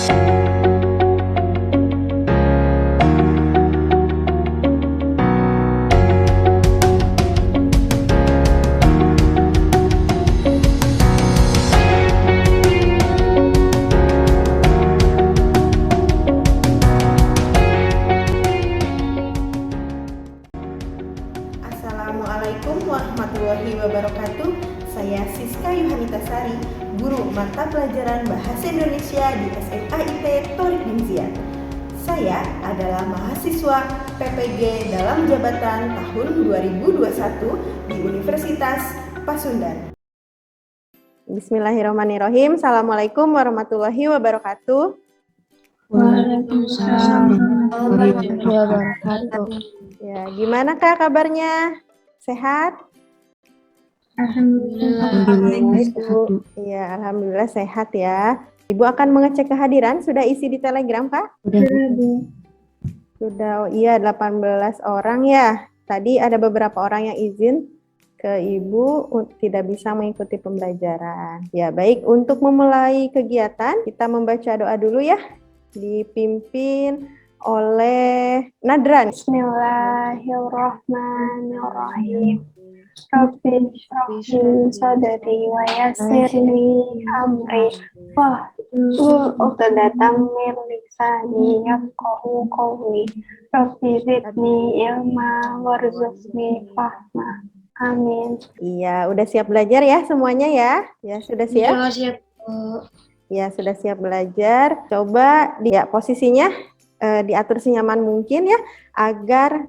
Assalamualaikum warahmatullahi wabarakatuh. Saya Siska Yuhanitasari, guru mata pelajaran Bahasa Indonesia di SMA IT Thoriq bin Ziyad. Saya adalah mahasiswa PPG dalam jabatan tahun 2021 di Universitas Pasundan. Bismillahirrahmanirrahim. Assalamualaikum warahmatullahi wabarakatuh. Waalaikumsalam warahmatullahi wabarakatuh. Ya, gimana Kak kabarnya? Sehat? Alhamdulillah. Iya, alhamdulillah sehat ya. Ibu akan mengecek kehadiran, sudah isi di Telegram, Kak? Sudah, iya 18 orang ya. Tadi ada beberapa orang yang izin ke Ibu tidak bisa mengikuti pembelajaran. Ya, baik, untuk memulai kegiatan, kita membaca doa dulu ya. Dipimpin oleh Nadran. Bismillahirrahmanirrahim. Rabbi shrah sadri wa yassir li amri wahlul 'uqdatam min lisani yafqahu qawli. Rabbi zidni ilma warzuqni fahma. Amin. Iya, udah siap belajar ya semuanya ya? Ya, sudah siap? Siap. Ya, sudah siap belajar. Coba posisinya diatur senyaman mungkin ya, agar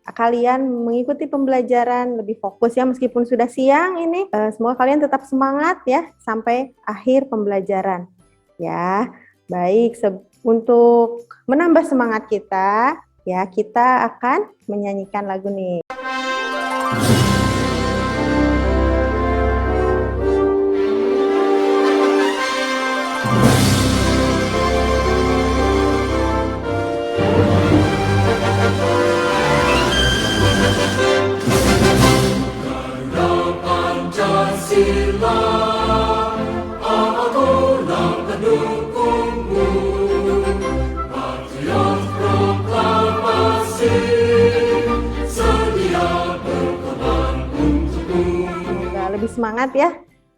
kalian mengikuti pembelajaran lebih fokus ya, meskipun sudah siang ini. Semoga kalian tetap semangat ya sampai akhir pembelajaran. Ya, baik. Untuk menambah semangat kita, ya kita akan menyanyikan lagu nih. Lebih semangat ya.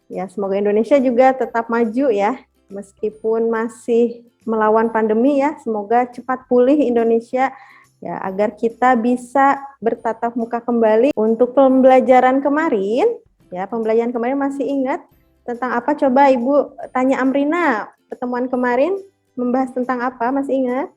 Ya, semoga Indonesia juga tetap maju ya, meskipun masih melawan pandemi ya. Semoga cepat pulih Indonesia ya, agar kita bisa bertatap muka kembali. Untuk pembelajaran kemarin, ya pembelajaran kemarin masih ingat tentang apa? Coba Ibu tanya Amrina, pertemuan kemarin membahas tentang apa? Masih ingat?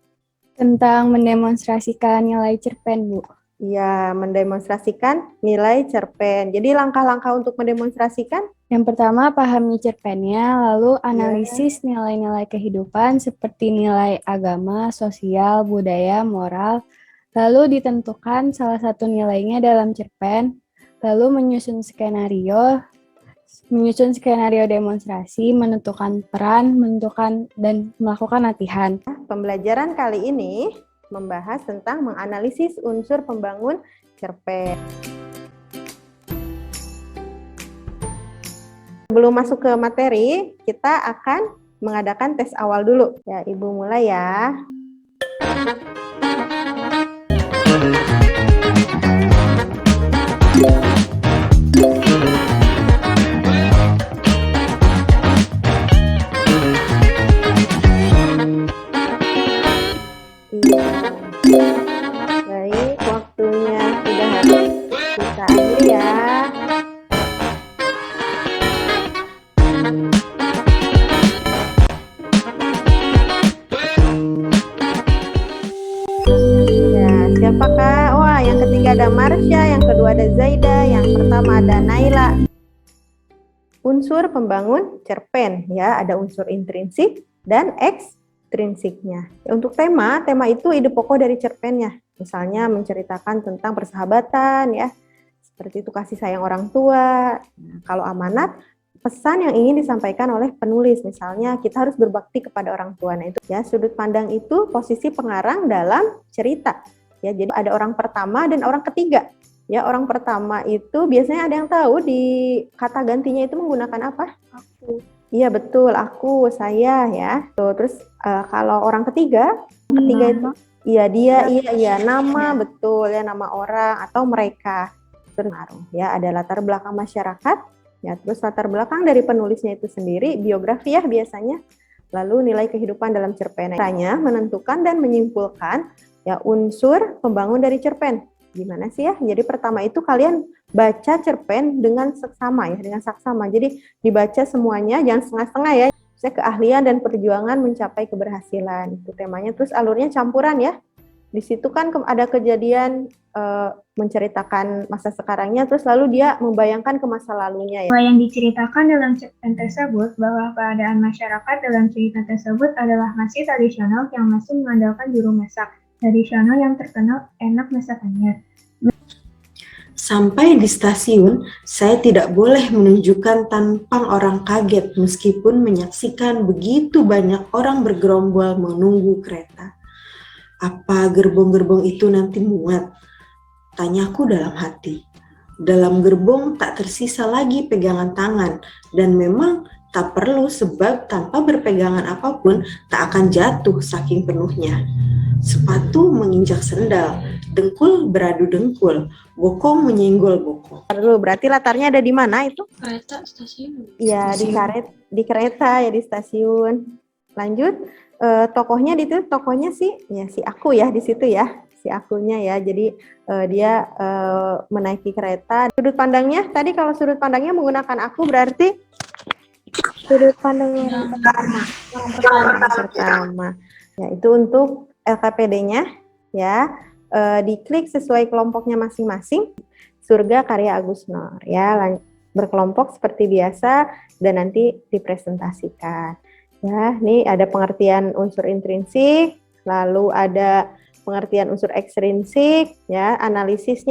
Tentang mendemonstrasikan nilai cerpen, Bu. Ya, mendemonstrasikan nilai cerpen. Jadi langkah-langkah untuk mendemonstrasikan? Yang pertama, pahami cerpennya, lalu analisis nilai-nilai kehidupan seperti nilai agama, sosial, budaya, moral, lalu ditentukan salah satu nilainya dalam cerpen, lalu menyusun skenario demonstrasi, menentukan peran, menentukan dan melakukan latihan. Pembelajaran kali ini membahas tentang menganalisis unsur pembangun cerpen. Sebelum masuk ke materi, kita akan mengadakan tes awal dulu. Ya, Ibu mulai ya. Baik, waktunya sudah habis. Kita akhiri ya. Ya, siapa Kak? Wah, yang ketiga ada Marsha, yang kedua ada Zaida, yang pertama ada Naila. Unsur pembangun cerpen ya, ada unsur intrinsik dan ekstrinsiknya. Untuk tema itu ide pokok dari cerpennya. Misalnya menceritakan tentang persahabatan ya, seperti itu kasih sayang orang tua. Nah, kalau amanat, pesan yang ingin disampaikan oleh penulis, misalnya kita harus berbakti kepada orang tua. Nah, itu ya, sudut pandang itu posisi pengarang dalam cerita. Ya, jadi ada orang pertama dan orang ketiga. Ya, orang pertama itu biasanya ada yang tahu di kata gantinya itu menggunakan apa? Aku. Iya betul, aku, saya ya. Tuh, terus kalau orang ketiga itu iya dia, iya nama, betul ya, nama orang atau mereka. Terus ya ada latar belakang masyarakat, ya terus latar belakang dari penulisnya itu sendiri, biografi ya biasanya. Lalu nilai kehidupan dalam cerpen. Caranya menentukan dan menyimpulkan ya unsur pembangun dari cerpen. Gimana sih ya? Jadi pertama itu kalian baca cerpen dengan seksama ya, dengan saksama. Jadi dibaca semuanya, jangan setengah-setengah ya. Saya keahlian dan perjuangan mencapai keberhasilan. Itu temanya. Terus alurnya campuran ya. Di situ kan ada kejadian menceritakan masa sekarangnya, terus lalu dia membayangkan ke masa lalunya ya. Yang diceritakan dalam cerpen tersebut bahwa keadaan masyarakat dalam cerita tersebut adalah masih tradisional yang masih mengandalkan juru masak tradisional yang terkenal enak masakannya. Sampai di stasiun, saya tidak boleh menunjukkan tampang orang kaget meskipun menyaksikan begitu banyak orang bergerombol menunggu kereta. Apa gerbong-gerbong itu nanti muat? Tanyaku dalam hati. Dalam gerbong tak tersisa lagi pegangan tangan, dan memang tak perlu sebab tanpa berpegangan apapun tak akan jatuh saking penuhnya. Sepatu menginjak sendal, dengkul beradu dengkul, bokong menyenggol bokong. Lalu berarti latarnya ada di mana itu? Kereta stasiun. Iya, di kereta ya, di stasiun. Lanjut, tokohnya tokohnya sih ya si aku ya di situ ya, si akunya ya. Jadi dia menaiki kereta. Sudut pandangnya tadi, kalau sudut pandangnya menggunakan aku berarti sudut pandang yang pertama. Ya, itu untuk LKPD-nya ya. Diklik sesuai kelompoknya masing-masing. Surga karya Agus Nur ya, berkelompok seperti biasa dan nanti dipresentasikan. Ya, ini ada pengertian unsur intrinsik, lalu ada pengertian unsur ekstrinsik, ya, analisis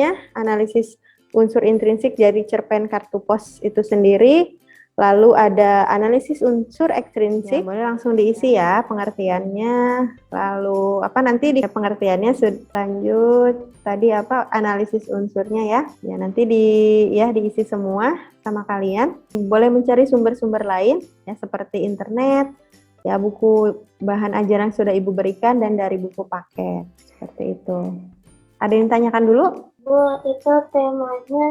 unsur intrinsik dari cerpen Kartu Pos itu sendiri, lalu ada analisis unsur ekstrinsik, ya, boleh langsung diisi ya pengertiannya, lalu nanti di pengertiannya lanjut, tadi analisis unsurnya ya nanti diisi semua sama kalian. Boleh mencari sumber-sumber lain ya seperti internet, ya buku bahan ajaran sudah Ibu berikan dan dari buku paket seperti itu. Ada yang tanyakan dulu? Bu, itu temanya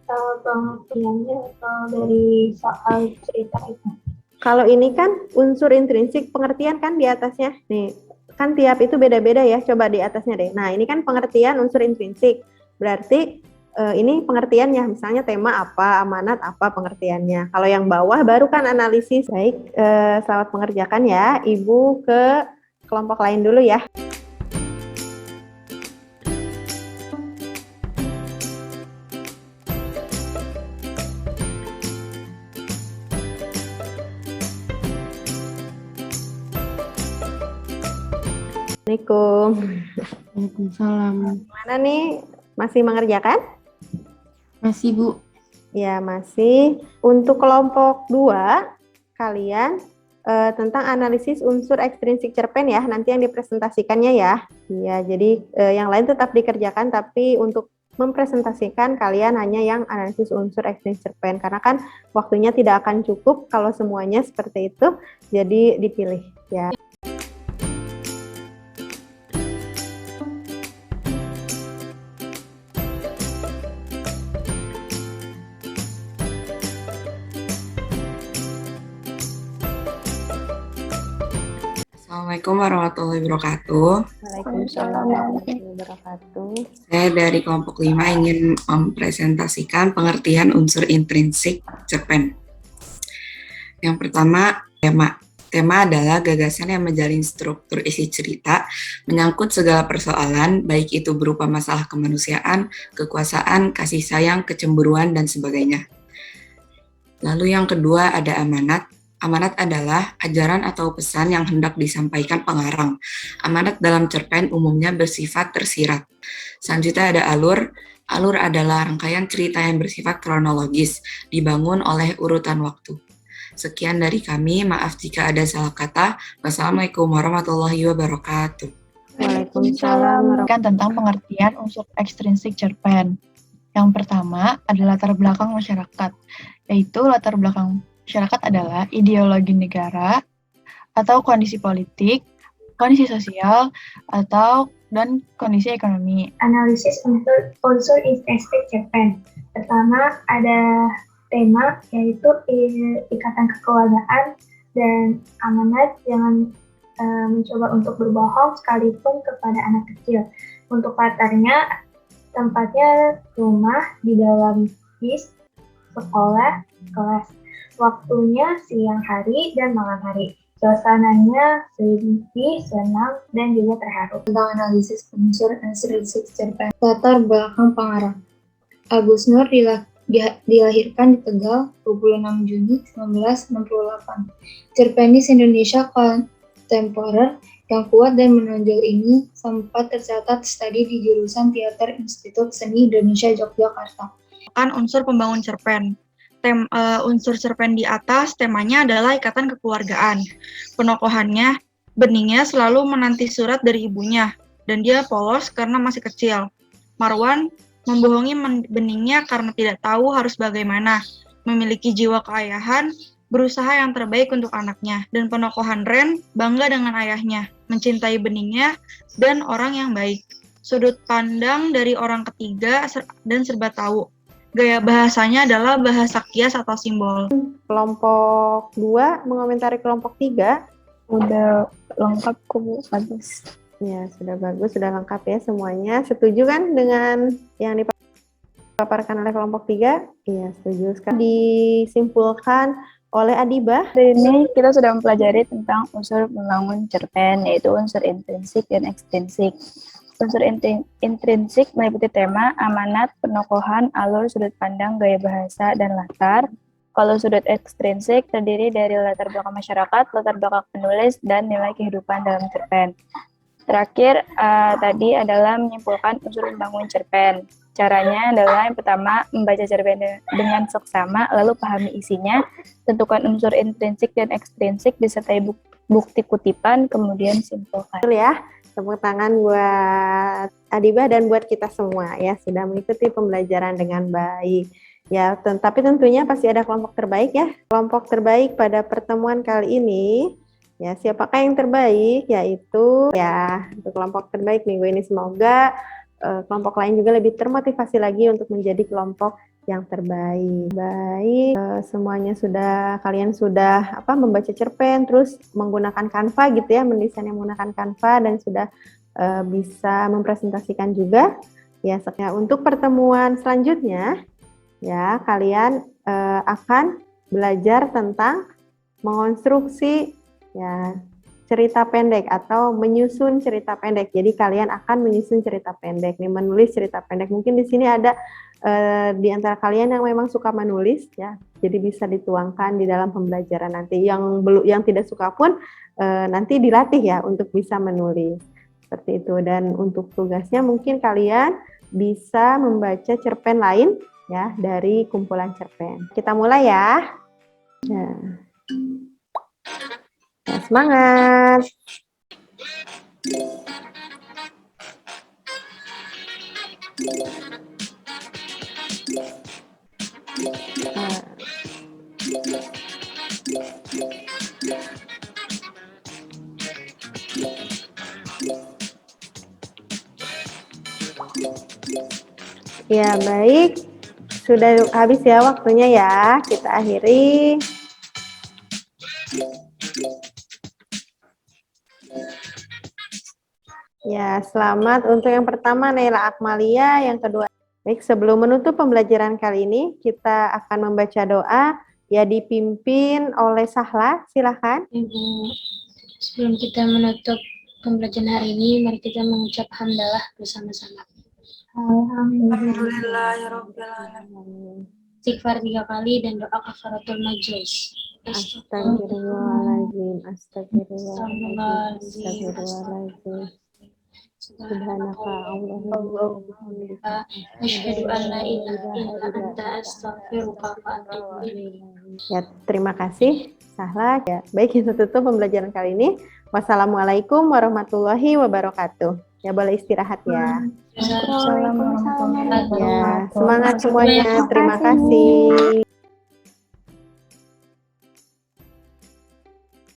pengertiannya atau dari soal cerita itu? Kalau ini kan unsur intrinsik, pengertian kan di atasnya. Nih, kan tiap itu beda-beda ya. Coba di atasnya deh. Nah, ini kan pengertian unsur intrinsik. Berarti ini pengertiannya, misalnya tema apa, amanat apa pengertiannya. Kalau yang bawah baru kan analisis. Baik, selamat mengerjakan ya. Ibu ke kelompok lain dulu ya. Assalamualaikum. Waalaikumsalam. Mana nih? Masih mengerjakan? Masih, Bu. Ya, masih. Untuk kelompok 2, kalian tentang analisis unsur ekstrinsik cerpen ya, nanti yang dipresentasikannya ya. Ya, jadi yang lain tetap dikerjakan, tapi untuk mempresentasikan kalian hanya yang analisis unsur ekstrinsik cerpen, karena kan waktunya tidak akan cukup kalau semuanya seperti itu, jadi dipilih ya. Assalamualaikum warahmatullahi wabarakatuh. Waalaikumsalam warahmatullahi wabarakatuh. Saya dari kelompok 5 ingin mempresentasikan pengertian unsur intrinsik cerpen. Yang pertama, tema. Tema adalah gagasan yang menjalin struktur isi cerita, menyangkut segala persoalan, baik itu berupa masalah kemanusiaan, kekuasaan, kasih sayang, kecemburuan, dan sebagainya. Lalu yang kedua ada amanat. Amanat adalah ajaran atau pesan yang hendak disampaikan pengarang. Amanat dalam cerpen umumnya bersifat tersirat. Selanjutnya ada alur. Alur adalah rangkaian cerita yang bersifat kronologis, dibangun oleh urutan waktu. Sekian dari kami, maaf jika ada salah kata. Wassalamualaikum warahmatullahi wabarakatuh. Waalaikumsalam. Tentang pengertian unsur ekstrinsik cerpen. Yang pertama adalah latar belakang masyarakat, yaitu latar belakang masyarakat adalah ideologi negara atau kondisi politik, kondisi sosial, dan kondisi ekonomi. Analisis untuk unsur intrinsik cerpen. Pertama ada tema yaitu ikatan kekeluargaan dan amanat jangan mencoba untuk berbohong sekalipun kepada anak kecil. Untuk latarnya tempatnya rumah di dalam bis, sekolah, kelas. Waktunya siang hari dan malam hari. Suasananya sedih, senang, dan juga terharu. Tentang analisis unsur intrinsik cerpen. Latar belakang pengarang. Agus Nur dilahirkan di Tegal 26 Juni 1968. Cerpenis Indonesia kontemporer yang kuat dan menonjol ini sempat tercatat studi di jurusan Teater Institut Seni Indonesia Yogyakarta. Unsur pembangun cerpen. Unsur cerpen di atas temanya adalah ikatan kekeluargaan. Penokohannya, Beningnya selalu menanti surat dari ibunya, dan dia polos karena masih kecil. Marwan membohongi Beningnya karena tidak tahu harus bagaimana, memiliki jiwa keayahan, berusaha yang terbaik untuk anaknya, dan penokohan Ren bangga dengan ayahnya, mencintai Beningnya, dan orang yang baik. Sudut pandang dari orang ketiga dan serba tahu. Gaya bahasanya adalah bahasa kias atau simbol. Kelompok 2 mengomentari kelompok 3. Udah lengkap kok, Bu. Bagus. Ya, sudah bagus, sudah lengkap ya semuanya. Setuju kan dengan yang dipaparkan oleh kelompok 3? Iya, setuju sekali. Disimpulkan oleh Adibah. Hari ini kita sudah mempelajari tentang unsur membangun cerpen, yaitu unsur intrinsik dan ekstrinsik. Unsur intrinsik meliputi tema, amanat, penokohan, alur, sudut pandang, gaya bahasa, dan latar. Kalau sudut ekstrinsik terdiri dari latar belakang masyarakat, latar belakang penulis, dan nilai kehidupan dalam cerpen. Terakhir, tadi adalah menyimpulkan unsur membangun cerpen. Caranya adalah yang pertama, membaca cerpen dengan seksama, lalu pahami isinya, tentukan unsur intrinsik dan ekstrinsik, disertai bukti kutipan, kemudian simpulkan. Betul ya. Tepuk tangan buat Adibah dan buat kita semua ya, sudah mengikuti pembelajaran dengan baik. Ya, tapi tentunya pasti ada kelompok terbaik ya. Kelompok terbaik pada pertemuan kali ini, ya siapakah yang terbaik? Yaitu ya, untuk kelompok terbaik minggu ini semoga kelompok lain juga lebih termotivasi lagi untuk menjadi kelompok yang terbaik. Baik, semuanya kalian sudah membaca cerpen, terus menggunakan Canva gitu ya, mendesainnya menggunakan Canva dan sudah bisa mempresentasikan juga. Ya, untuk pertemuan selanjutnya ya kalian akan belajar tentang mengonstruksi ya cerita pendek atau menyusun cerita pendek. Jadi kalian akan menyusun cerita pendek, nih menulis cerita pendek. Mungkin di sini ada di antara kalian yang memang suka menulis ya, jadi bisa dituangkan di dalam pembelajaran nanti. Yang tidak suka pun nanti dilatih ya untuk bisa menulis seperti itu. Dan untuk tugasnya mungkin kalian bisa membaca cerpen lain ya dari kumpulan cerpen. Kita mulai ya. Ya, semangat. Ya, baik. Sudah habis ya waktunya ya. Kita akhiri. Ya, selamat untuk yang pertama Naila Akmalia, yang kedua. Baik, sebelum menutup pembelajaran kali ini, kita akan membaca doa ya dipimpin oleh Sahla. Silakan. Ibu, sebelum kita menutup pembelajaran hari ini, mari kita mengucap hamdalah bersama-sama. Alhamdulillahirrahmanirrahim. Istighfar 3 kali dan doa kafaratul majlis. Astagfirullahaladzim, astagfirullahaladzim. Subhanaka Allahumma asyhadu an la ilaha illa anta astaghfiruka wa atubu ilaik. Ya, terima kasih Sahla. Ya, baik, kita tutup pembelajaran kali ini. Wassalamualaikum warahmatullahi wabarakatuh. Ya, boleh istirahat ya. Waalaikumsalam warahmatullahi wabarakatuh. Ya, semangat semuanya. Terima kasih.